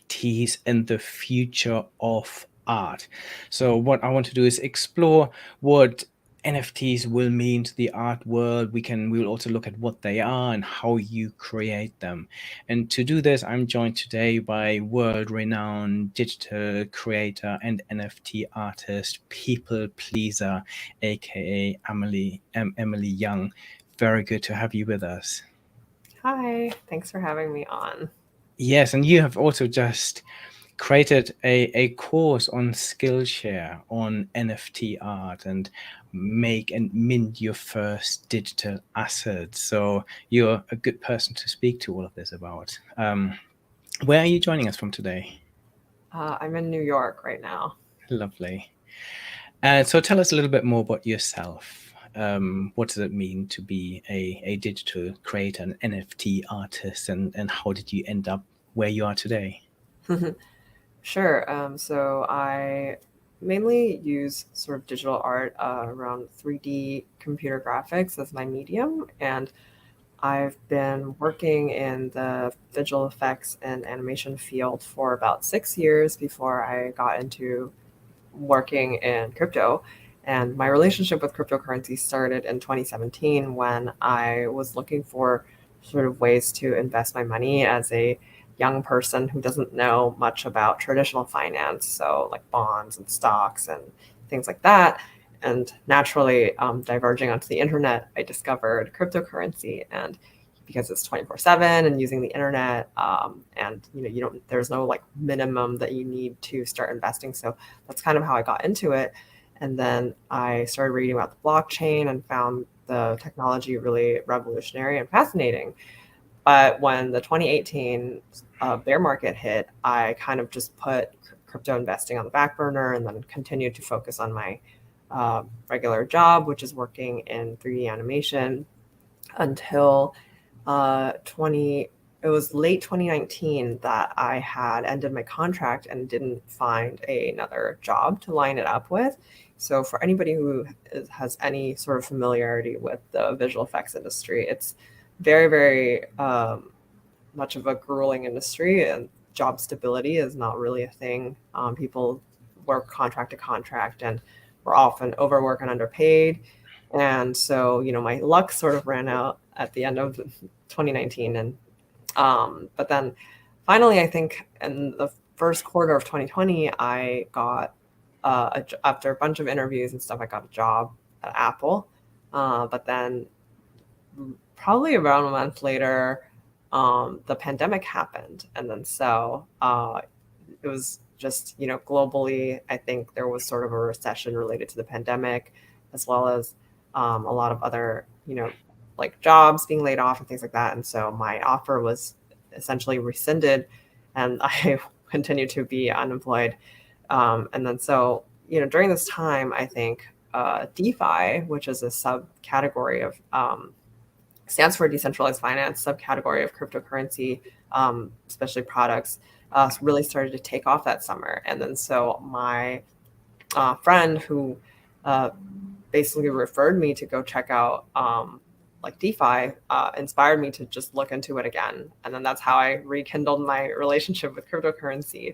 NFTs and the future of art. So what I want to do is explore what NFTs will mean to the art world. We will also look at what they are and how you create them. And to do this, I'm joined today by world-renowned digital creator and NFT artist, people pleaser, aka Emily Young. Very good to have you with us. Hi, thanks for having me on. Yes, and you have also just created a course on Skillshare on NFT art and make and mint your first digital asset. So you're a good person to speak to all of this about. Where are you joining us from today? I'm in New York right now. Lovely. So tell us a little bit more about yourself. What does it mean to be a digital creator, an NFT artist, and how did you end up where you are today? Sure. So I mainly use sort of digital art around 3D computer graphics as my medium, and I've been working in the visual effects and animation field for about 6 years before I got into working in crypto. And my relationship with cryptocurrency started in 2017 when I was looking for sort of ways to invest my money as a young person who doesn't know much about traditional finance, so like bonds and stocks and things like that. And naturally, diverging onto the internet, I discovered cryptocurrency. And because it's 24/7 and using the internet, and you don't, there's no like minimum that you need to start investing. So that's kind of how I got into it. And then I started reading about the blockchain and found the technology really revolutionary and fascinating. But when the 2018 bear market hit, I kind of just put crypto investing on the back burner and then continued to focus on my regular job, which is working in 3D animation until 20 it was late 2019 that I had ended my contract and didn't find another job to line it up with. So for anybody who has any sort of familiarity with the visual effects industry, it's very, very much of a grueling industry, and job stability is not really a thing. People work contract to contract, and we're often overworked and underpaid. And so, my luck sort of ran out at the end of 2019. And but then finally, I think in the first quarter of 2020, I got after a bunch of interviews and stuff, I got a job at Apple. But then probably around a month later, the pandemic happened. And then so it was just, globally, I think there was sort of a recession related to the pandemic, as well as a lot of other, like jobs being laid off and things like that. And so my offer was essentially rescinded, and I continued to be unemployed. And then so, during this time, I think DeFi, which is a subcategory of stands for decentralized finance, subcategory of cryptocurrency, especially products, really started to take off that summer. And then so my friend who basically referred me to go check out like DeFi inspired me to just look into it again. And then that's how I rekindled my relationship with cryptocurrency.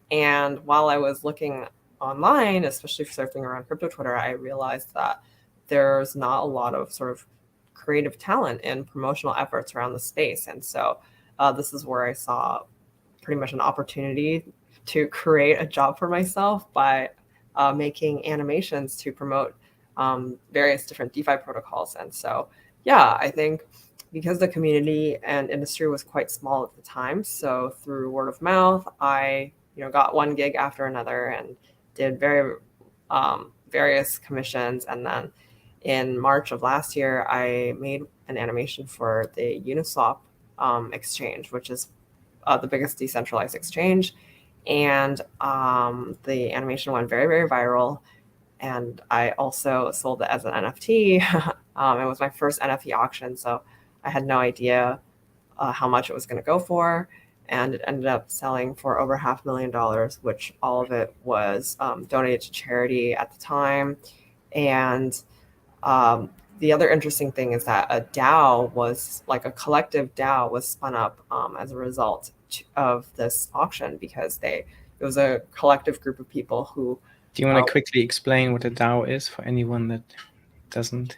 And while I was looking online, especially surfing around crypto Twitter, I realized that there's not a lot of sort of creative talent and promotional efforts around the space. And so this is where I saw pretty much an opportunity to create a job for myself by making animations to promote various different DeFi protocols. And so, yeah, I think because the community and industry was quite small at the time, so through word of mouth, I got one gig after another and did various commissions. And then in March of last year, I made an animation for the Uniswap exchange, which is the biggest decentralized exchange. And the animation went very, very viral. And I also sold it as an NFT. It was my first NFT auction, so I had no idea how much it was going to go for. And it ended up selling for over $500,000, which all of it was donated to charity at the time. And the other interesting thing is that a DAO was like a collective DAO was spun up as a result. of this auction because it was a collective group of people who. Do you want to quickly explain what a DAO is for anyone that doesn't?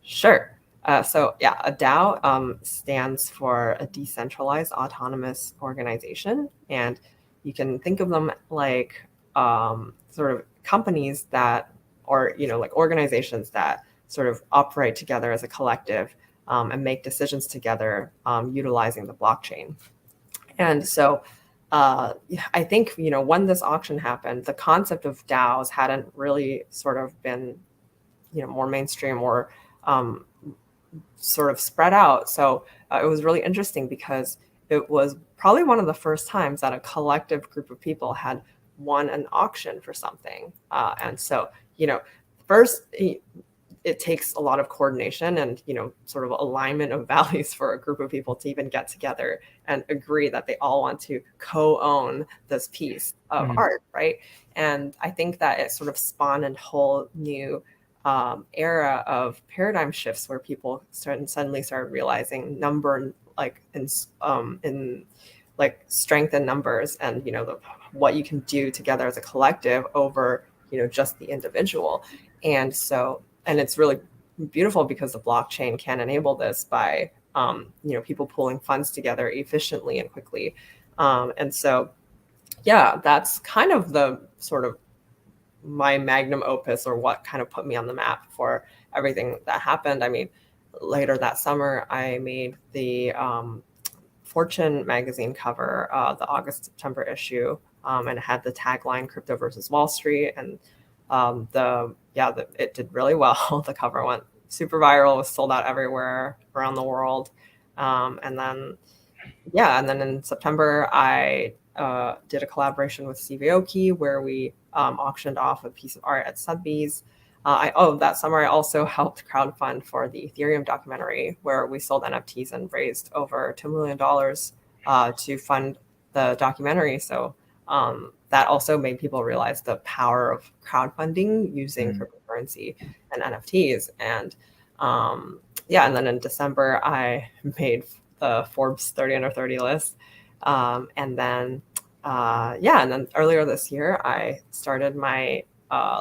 Sure. So yeah, a DAO stands for a decentralized autonomous organization, and you can think of them like sort of companies that, or like organizations that sort of operate together as a collective and make decisions together utilizing the blockchain. And so I think when this auction happened, the concept of DAOs hadn't really sort of been more mainstream or um, sort of spread out. So it was really interesting because it was probably one of the first times that a collective group of people had won an auction for something. And so, first, it takes a lot of coordination and, sort of alignment of values for a group of people to even get together and agree that they all want to co-own this piece of art, right? And I think that it sort of spawned a whole new era of paradigm shifts where people suddenly started realizing number like in like strength in numbers and what you can do together as a collective over just the individual. And so it's really beautiful because the blockchain can enable this by people pulling funds together efficiently and quickly. And so yeah, that's kind of the sort of my magnum opus, or what kind of put me on the map for everything that happened. I mean, later that summer, I made the Fortune magazine cover, the August-September issue, and it had the tagline "Crypto versus Wall Street," and it did really well. The cover went super viral, was sold out everywhere around the world, and then in September, I did a collaboration with Steve Aoki where we auctioned off a piece of art at Sotheby's. That summer I also helped crowdfund for the Ethereum documentary where we sold NFTs and raised over $2 million to fund the documentary. So that also made people realize the power of crowdfunding using cryptocurrency and NFTs. And and then in December I made the Forbes 30 under 30 list. And then earlier this year, I started my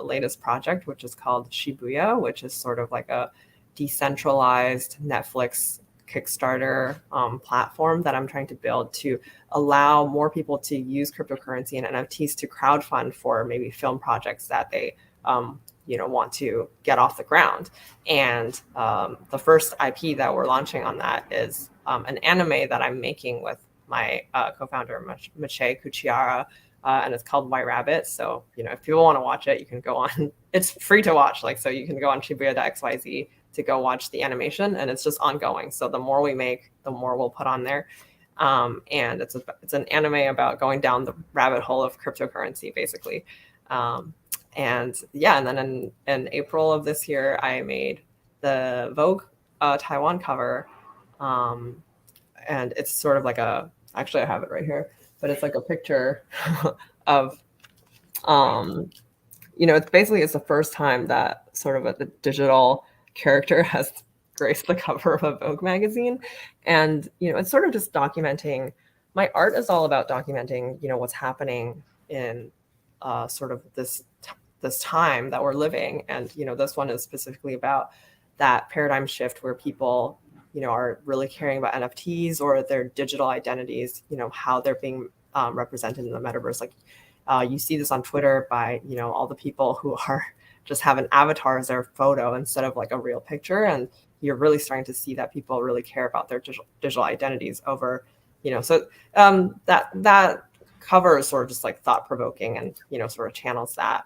latest project, which is called Shibuya, which is sort of like a decentralized Netflix Kickstarter platform that I'm trying to build to allow more people to use cryptocurrency and NFTs to crowdfund for maybe film projects that they want to get off the ground. And the first IP that we're launching on that is an anime that I'm making with my co-founder Mache Kuchiara, and it's called White Rabbit. So if people want to watch it, you can go on. It's free to watch, so you can go on Shibuya.xyz to go watch the animation, and it's just ongoing. So the more we make, the more we'll put on there. And it's an anime about going down the rabbit hole of cryptocurrency, basically. And then in April of this year, I made the Vogue Taiwan cover, and it's sort of like actually I have it right here, but it's like a picture of, it's the first time that sort of the digital character has graced the cover of a Vogue magazine. And, it's sort of just documenting, my art is all about documenting, what's happening in sort of this time that we're living. And, this one is specifically about that paradigm shift where people, are really caring about NFTs or their digital identities, how they're being represented in the metaverse. Like you see this on Twitter by, all the people who are just have an avatar as their photo instead of like a real picture. And you're really starting to see that people really care about their digital identities over, so that cover is sort of just like thought provoking and, sort of channels that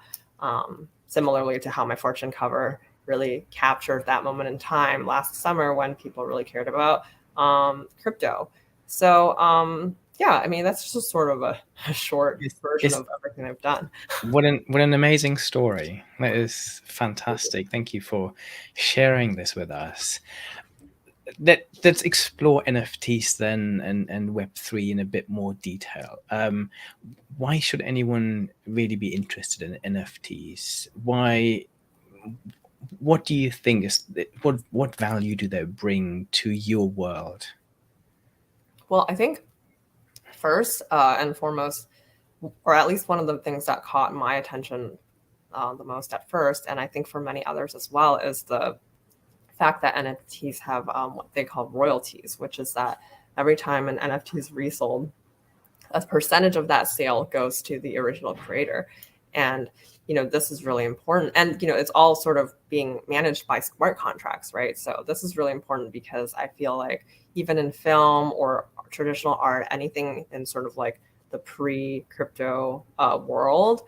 similarly to how my Fortune cover really captured that moment in time last summer when people really cared about crypto. So that's just sort of a short version of everything I've done. What an amazing story. That is fantastic. Thank you for sharing this with us. Let's explore NFTs then and Web3 in a bit more detail. Why should anyone really be interested in NFTs? What do you think what value do they bring to your world? Well, I think First and foremost, or at least one of the things that caught my attention the most at first, and I think for many others as well, is the fact that NFTs have what they call royalties, which is that every time an NFT is resold, a percentage of that sale goes to the original creator. And this is really important, and it's all sort of being managed by smart contracts, right? So this is really important because I feel like even in film or traditional art, anything in sort of like the pre-crypto world,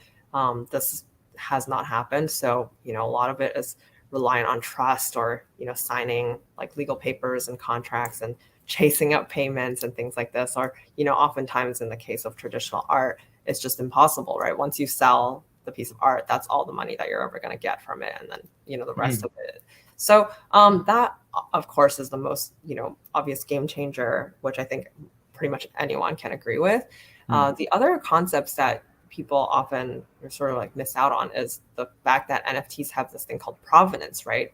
this has not happened. So a lot of it is reliant on trust, or signing like legal papers and contracts and chasing up payments and things like this. Or oftentimes in the case of traditional art, it's just impossible, right? Once you sell the piece of art, that's all the money that you're ever going to get from it, and then the rest of it. So that of course is the most obvious game changer, which I think pretty much anyone can agree with. The other concepts that people often sort of like miss out on is the fact that NFTs have this thing called provenance, right?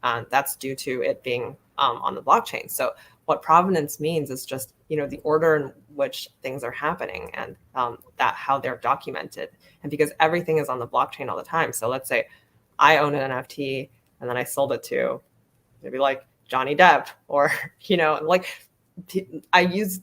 And that's due to it being on the blockchain. So what provenance means is just the order in which things are happening, and that how they're documented. And because everything is on the blockchain all the time, so let's say I own an NFT and then I sold it to maybe like Johnny Depp, or like I use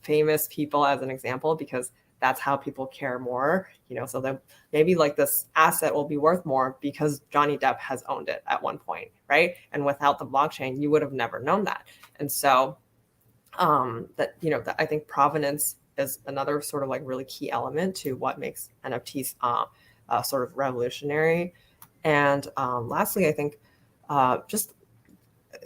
famous people as an example because that's how people care more, so that maybe like this asset will be worth more because Johnny Depp has owned it at one point, right? And without the blockchain, you would have never known that. And so that I think provenance is another sort of like really key element to what makes NFTs sort of revolutionary. And lastly, I think just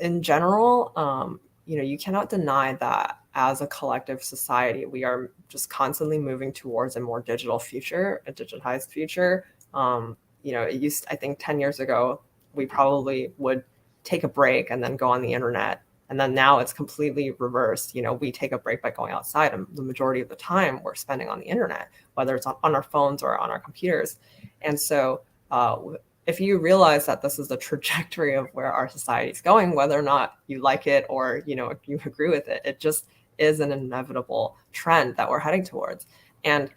in general, you cannot deny that as a collective society, we are just constantly moving towards a more digital future, a digitized future. I think 10 years ago, we probably would take a break and then go on the internet. And then now it's completely reversed. We take a break by going outside, and the majority of the time we're spending on the internet, whether it's on our phones or on our computers. And so if you realize that this is the trajectory of where our society is going, whether or not you like it or you agree with it, it just is an inevitable trend that we're heading towards. And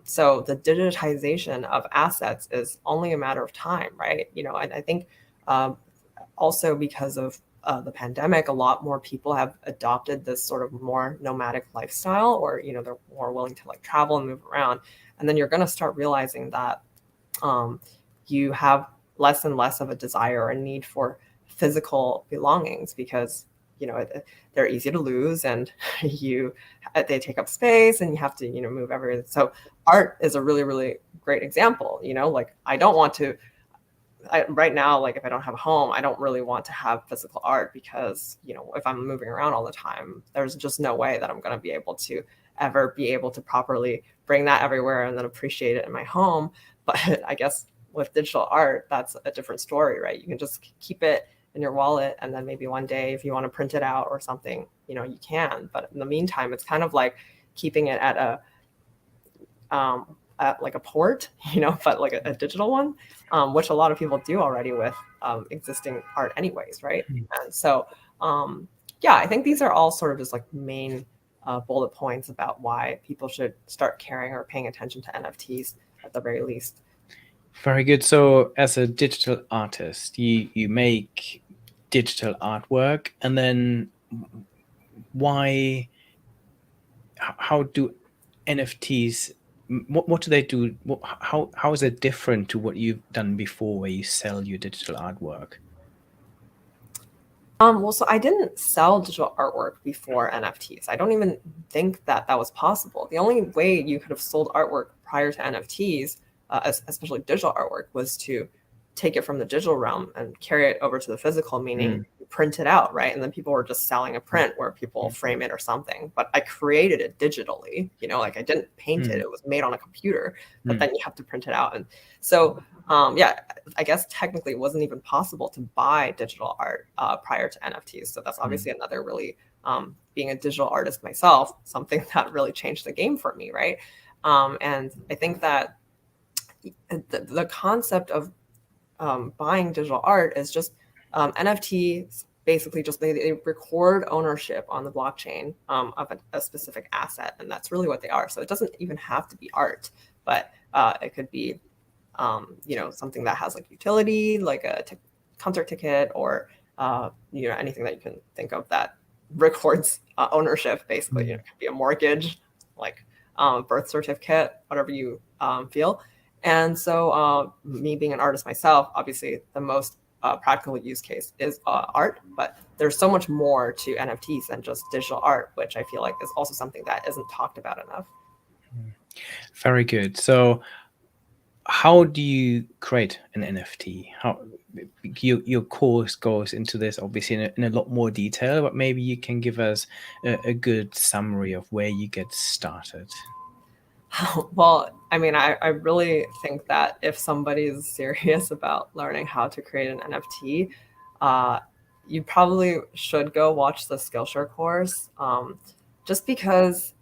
so the digitization of assets is only a matter of time, right? And I think also because of the pandemic, a lot more people have adopted this sort of more nomadic lifestyle, or they're more willing to like travel and move around. And then you're going to start realizing that you have less and less of a desire or a need for physical belongings, because they're easy to lose, and they take up space, and you have to move everything. So art is a really, really great example. Like I don't want to right now, like if I don't have a home, I don't really want to have physical art, because if I'm moving around all the time, there's just no way that I'm going to be able to ever be able to properly bring that everywhere and then appreciate it in my home. But I guess with digital art, that's a different story, right? You can just keep it in your wallet, and then maybe one day if you want to print it out or something, you can. But in the meantime, it's kind of like keeping it at like a port, but like a digital one, which a lot of people do already with existing art anyways, right? And so I think these are all sort of just like main bullet points about why people should start caring or paying attention to NFTs at the very least. Very good. So as a digital artist, you make digital artwork, and then how do NFTs, what do they do? How is it different to what you've done before, where you sell your digital artwork? Well, so I didn't sell digital artwork before NFTs. I don't even think that was possible. The only way you could have sold artwork prior to NFTs, especially digital artwork, was to take it from the digital realm and carry it over to the physical, meaning you print it out, right? And then people were just selling a print where people frame it or something. But I created it digitally, like I didn't paint it. It was made on a computer, but then you have to print it out. And so, I guess technically it wasn't even possible to buy digital art prior to NFTs. So that's obviously another really, being a digital artist myself, something that really changed the game for me, right? And I think that the concept of buying digital art is just NFTs basically just they record ownership on the blockchain of a specific asset, and that's really what they are. So it doesn't even have to be art, but it could be something that has like utility, like a concert ticket, or anything that you can think of that records ownership. Basically, it could be a mortgage, like birth certificate, whatever you feel. And so me being an artist myself, obviously the most practical use case is art, but there's so much more to NFTs than just digital art, which I feel like is also something that isn't talked about enough. Very good. So how do you create an NFT? How your course goes into this obviously in a lot more detail, but maybe you can give us a good summary of where you get started. Well, I mean, I really think that if somebody is serious about learning how to create an NFT, you probably should go watch the Skillshare course, just because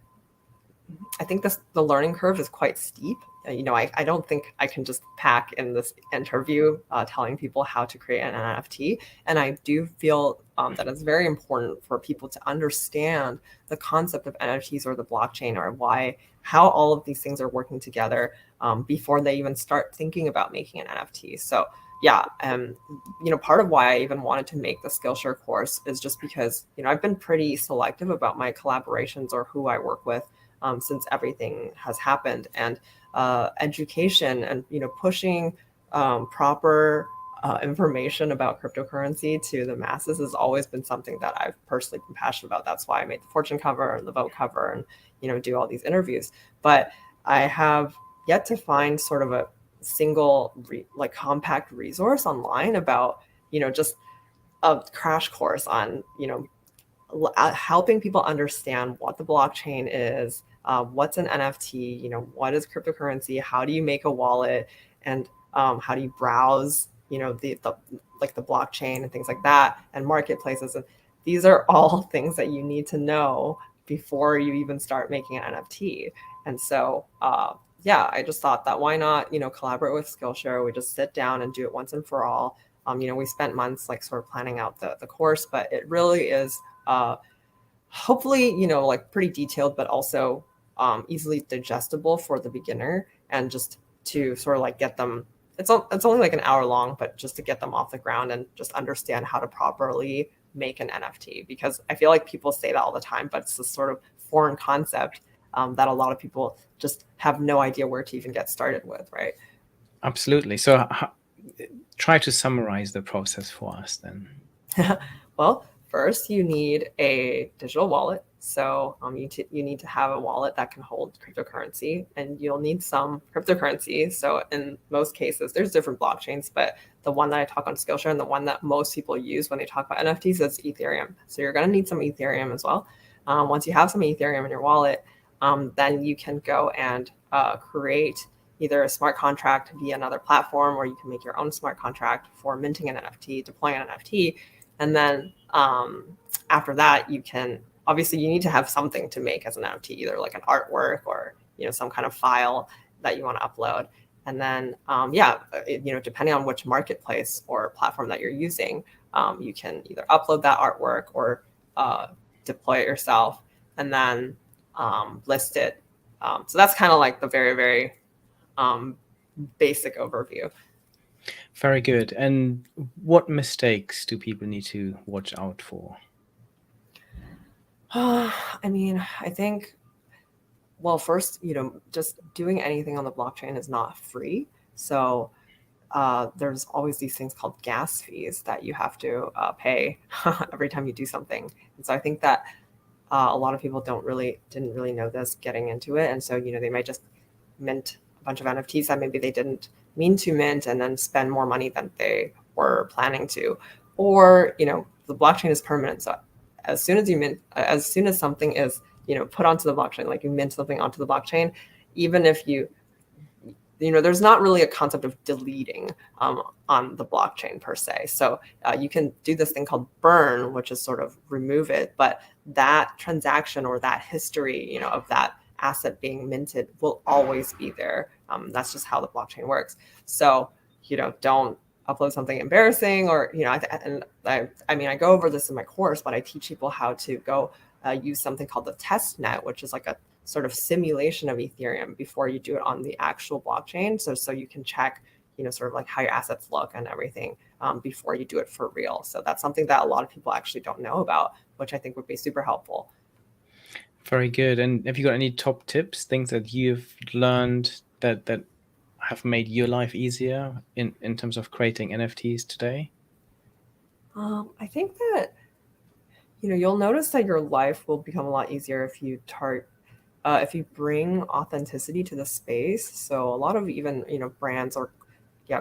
I think the learning curve is quite steep. I don't think I can just pack in this interview telling people how to create an NFT. And I do feel that it's very important for people to understand the concept of NFTs or the blockchain, or how all of these things are working together before they even start thinking about making an NFT. So yeah, part of why I even wanted to make the Skillshare course is just because, I've been pretty selective about my collaborations or who I work with since everything has happened. And education and pushing proper information about cryptocurrency to the masses has always been something that I've personally been passionate about. That's why I made the Fortune cover and the Vogue cover, and do all these interviews. But I have yet to find sort of a single compact resource online about just a crash course on helping people understand what the blockchain is, what's an NFT, what is cryptocurrency, how do you make a wallet, and how do you browse, the blockchain and things like that, and marketplaces. And these are all things that you need to know before you even start making an NFT. And so, I just thought that why not, collaborate with Skillshare. We just sit down and do it once and for all. We spent months sort of planning out the course, but it really is hopefully, pretty detailed, but also easily digestible for the beginner, and just to sort of get them, it's only an hour long, but just to get them off the ground and just understand how to properly make an NFT. Because I feel like people say that all the time, but it's this sort of foreign concept that a lot of people just have no idea where to even get started with, right? Absolutely. So try to summarize the process for us then. Well, first you need a digital wallet. So you need to have a wallet that can hold cryptocurrency, and you'll need some cryptocurrency. So in most cases, there's different blockchains, but the one that I talk on Skillshare and the one that most people use when they talk about NFTs is Ethereum. So you're going to need some Ethereum as well. Once you have some Ethereum in your wallet, then you can go and create either a smart contract via another platform, or you can make your own smart contract for minting an NFT, deploying an NFT. And then after that, you need to have something to make as an NFT, either like an artwork or some kind of file that you want to upload. And then depending on which marketplace or platform that you're using, you can either upload that artwork or deploy it yourself, and then list it. So that's kind of like the very, very basic overview. Very good. And what mistakes do people need to watch out for? I mean, I think, well, first, just doing anything on the blockchain is not free. So there's always these things called gas fees that you have to pay every time you do something. And so I think that a lot of people didn't really know this getting into it. And so, they might just mint a bunch of NFTs that maybe they didn't mean to mint, and then spend more money than they were planning to. Or, the blockchain is permanent. So as soon as something is, put onto the blockchain, like you mint something onto the blockchain, even if there's not really a concept of deleting on the blockchain per se. So you can do this thing called burn, which is sort of remove it, but that transaction or that history, of that asset being minted will always be there. That's just how the blockchain works. So, don't upload something embarrassing, or I mean, I go over this in my course, but I teach people how to go use something called the test net, which is like a sort of simulation of Ethereum before you do it on the actual blockchain. So you can check, sort of like how your assets look and everything before you do it for real. So that's something that a lot of people actually don't know about, which I think would be super helpful. Very good. And have you got any top tips, things that you've learned that have made your life easier in terms of creating NFTs today? I think that you'll notice that your life will become a lot easier if you bring authenticity to the space. So a lot of even brands or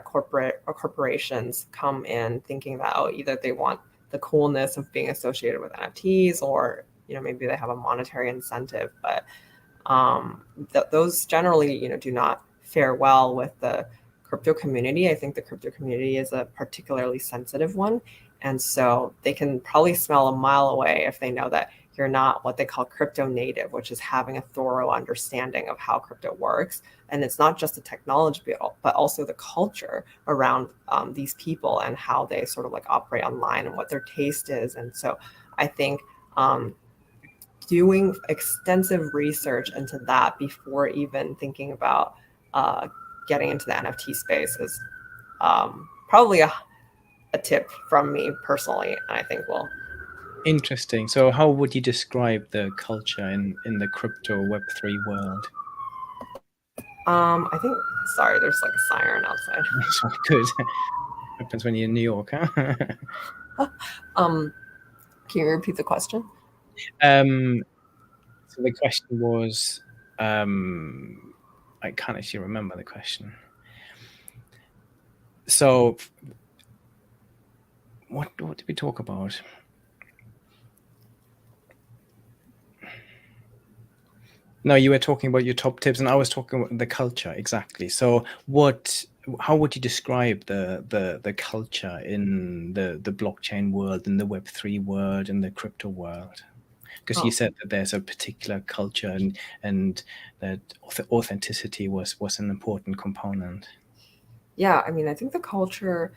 corporations come in thinking that, oh, either they want the coolness of being associated with NFTs, or maybe they have a monetary incentive, but those generally do not fare well with the crypto community. I think the crypto community is a particularly sensitive one, and so they can probably smell a mile away if they know that you're not what they call crypto native, which is having a thorough understanding of how crypto works. And it's not just the technology, but also the culture around these people and how they sort of like operate online and what their taste is. And so I think doing extensive research into that before even thinking about getting into the NFT space is probably a tip from me personally, and I think will. Interesting. So how would you describe the culture in the crypto Web3 world? I think, sorry, there's like a siren outside. That's all good. Happens when you're in New York, huh? um, can you repeat the question? So the question was, I can't actually remember the question. So what did we talk about? No, you were talking about your top tips, and I was talking about the culture, exactly. So how would you describe the culture in the blockchain world, in the Web3 world, in the crypto world? Because you Oh, said that there's a particular culture, and that authenticity was an important component. yeah, I mean, I think the culture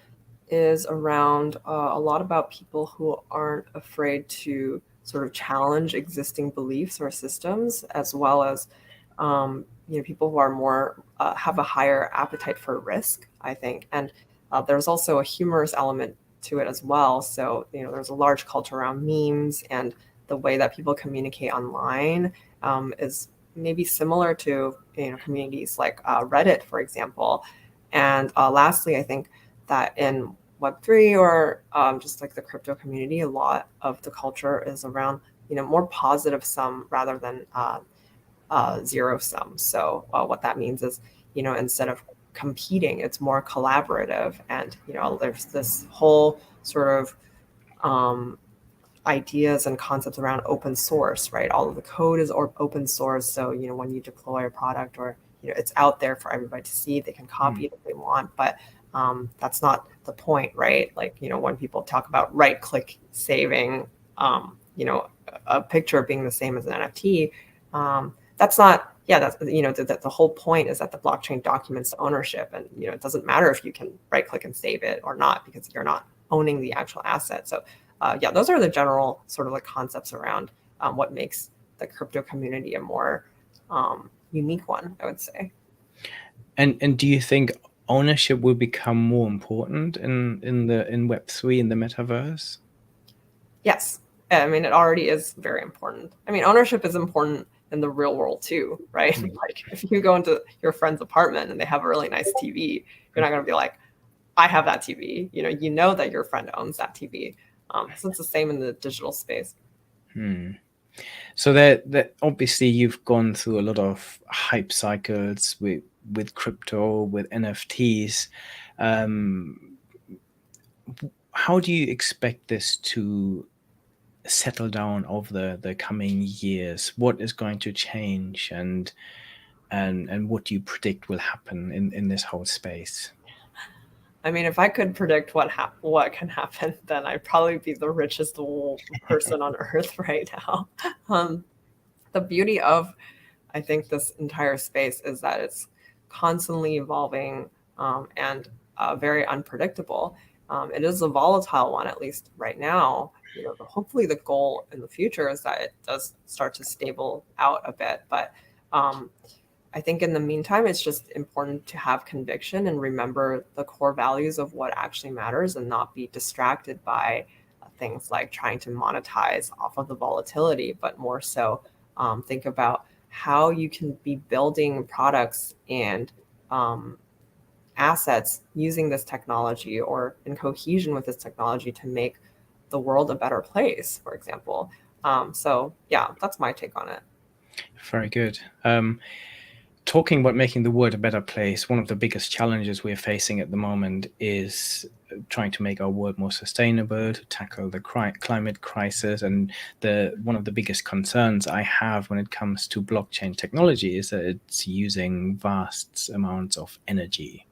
is around a lot about people who aren't afraid to sort of challenge existing beliefs or systems, as well as people who are more have a higher appetite for risk, I think. And there's also a humorous element to it as well. So there's a large culture around memes, and the way that people communicate online is maybe similar to communities like Reddit, for example. And lastly, I think that in Web3 or just like the crypto community, a lot of the culture is around more positive sum rather than zero sum. So what that means is instead of competing, it's more collaborative, and there's this whole sort of ideas and concepts around open source, right? All of the code is open source, so when you deploy a product, or it's out there for everybody to see, they can copy it if they want, but that's not the point, right? Like when people talk about right click saving a picture being the same as an NFT, that's not, yeah, that's the whole point is that the blockchain documents ownership, and it doesn't matter if you can right click and save it or not, because you're not owning the actual asset. So yeah, those are the general sort of like concepts around what makes the crypto community a more unique one, I would say. And do you think ownership will become more important in Web3, in the metaverse? Yes. I mean, it already is very important. I mean, ownership is important in the real world too, right? Mm. Like if you go into your friend's apartment and they have a really nice TV, you're not going to be like, I have that TV. You know that your friend owns that TV. So it's the same in the digital space. So that obviously you've gone through a lot of hype cycles with crypto, with NFTs. How do you expect this to settle down over the coming years? What is going to change, and what do you predict will happen in this whole space? I mean, if I could predict what can happen, then I'd probably be the richest person on earth right now. The beauty of, I think, this entire space is that it's constantly evolving, and very unpredictable. It is a volatile one, at least right now. Hopefully the goal in the future is that it does start to stable out a bit. But I think in the meantime, it's just important to have conviction and remember the core values of what actually matters and not be distracted by things like trying to monetize off of the volatility, but more so think about how you can be building products and assets using this technology or in cohesion with this technology to make the world a better place, for example. So yeah, that's my take on it. Very good. Talking about making the world a better place, one of the biggest challenges we're facing at the moment is trying to make our world more sustainable, to tackle the climate crisis. And one of the biggest concerns I have when it comes to blockchain technology is that it's using vast amounts of energy.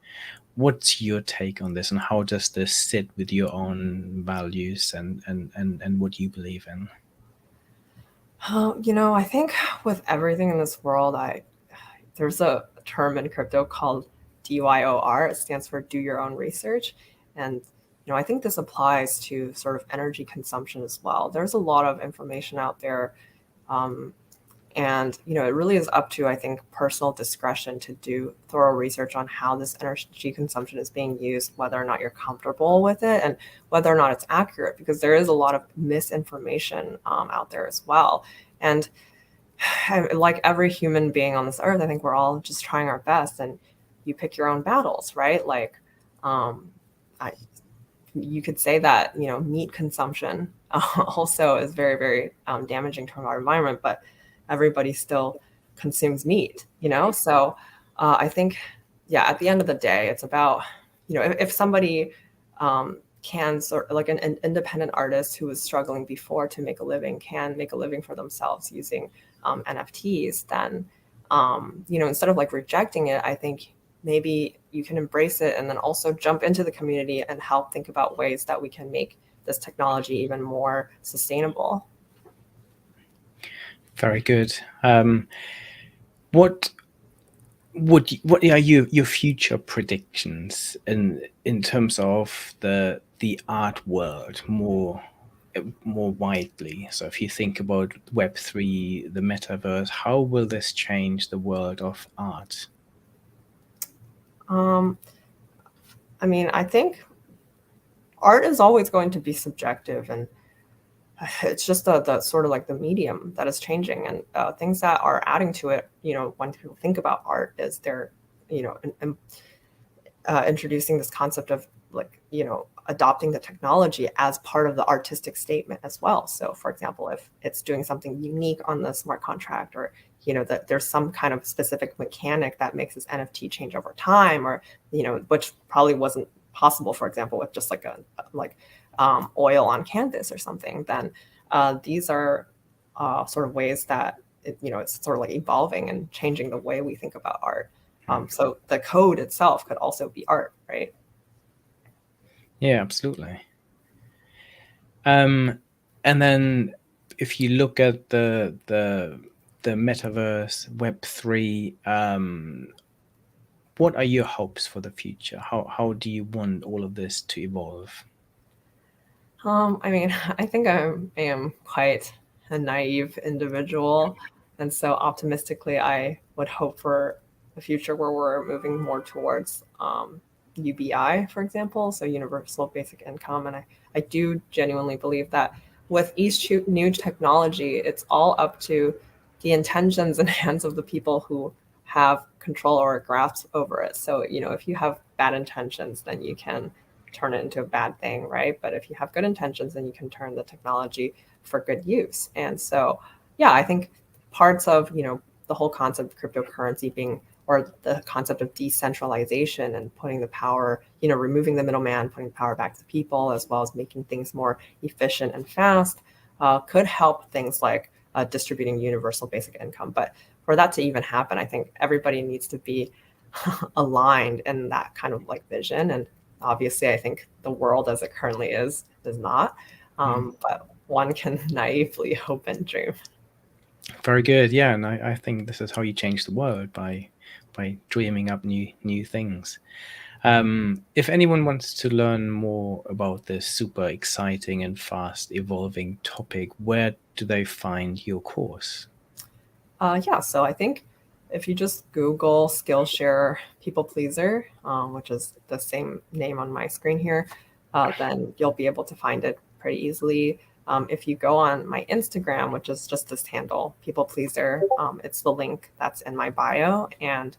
What's your take on this, and how does this sit with your own values and what you believe in? I think with everything in this world, there's a term in crypto called DYOR. It stands for do your own research. And, I think this applies to sort of energy consumption as well. There's a lot of information out there. And, it really is up to, I think, personal discretion to do thorough research on how this energy consumption is being used, whether or not you're comfortable with it and whether or not it's accurate, because there is a lot of misinformation out there as well. And like every human being on this earth, I think we're all just trying our best, and you pick your own battles, right? Like, you could say that, meat consumption also is very, very damaging to our environment, but everybody still consumes meat, So I think, yeah, at the end of the day, it's about, if somebody can sort of like an independent artist who was struggling before to make a living can make a living for themselves using NFTs, then, instead of like rejecting it, I think maybe you can embrace it and then also jump into the community and help think about ways that we can make this technology even more sustainable. Very good. What are your future predictions in terms of the art world more widely? So if you think about Web3, the metaverse, how will this change the world of art? I think art is always going to be subjective, and it's just the sort of like the medium that is changing, and things that are adding to it. When people think about art, is they're introducing this concept of like adopting the technology as part of the artistic statement as well. So, for example, if it's doing something unique on the smart contract, or that there's some kind of specific mechanic that makes this NFT change over time, or which probably wasn't possible, for example, with just like oil on canvas or something, then these are sort of ways that it's sort of like evolving and changing the way we think about art. So the code itself could also be art, right? Yeah, absolutely. And then if you look at the metaverse, Web3, what are your hopes for the future? How do you want all of this to evolve? I think I am quite a naive individual, and so optimistically, I would hope for a future where we're moving more towards UBI, for example, so universal basic income. And I do genuinely believe that with each new technology, it's all up to the intentions and hands of the people who have control or grasp over it. So, if you have bad intentions, then you can turn it into a bad thing, right? But if you have good intentions, then you can turn the technology for good use. And so, yeah, I think parts of, the whole concept of cryptocurrency being, or the concept of decentralization and putting the power, removing the middleman, putting power back to people, as well as making things more efficient and fast, could help things like distributing universal basic income. But for that to even happen, I think everybody needs to be aligned in that kind of like vision. And obviously, I think the world as it currently is not. But one can naively hope and dream. Very good. Yeah, and I think this is how you change the world, by dreaming up new things. If anyone wants to learn more about this super exciting and fast evolving topic, where do they find your course? Yeah, so I think if you just Google Skillshare People Pleaser, which is the same name on my screen here, then you'll be able to find it pretty easily. If you go on my Instagram, which is just this handle, People Pleaser, it's the link that's in my bio. And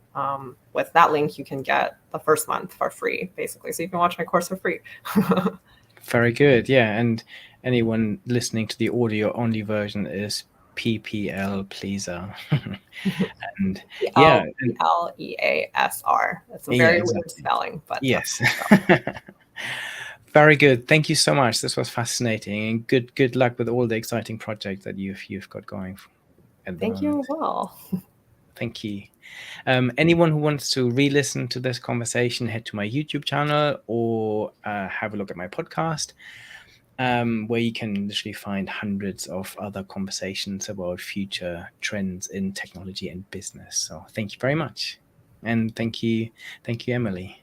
with that link, you can get the first month for free, basically. So you can watch my course for free. Very good. Yeah. And anyone listening to the audio only version is pplpleasr. And yeah, pplpleasr. It's a yeah, very weird exactly. spelling, but that's Yes. how it's spelled. Very good. Thank you so much. This was fascinating, and good luck with all the exciting projects that you've got going at the Thank you moment. as well. Thank you. Anyone who wants to re-listen to this conversation, head to my YouTube channel or have a look at my podcast, where you can literally find hundreds of other conversations about future trends in technology and business. So thank you very much. And thank you, Emily.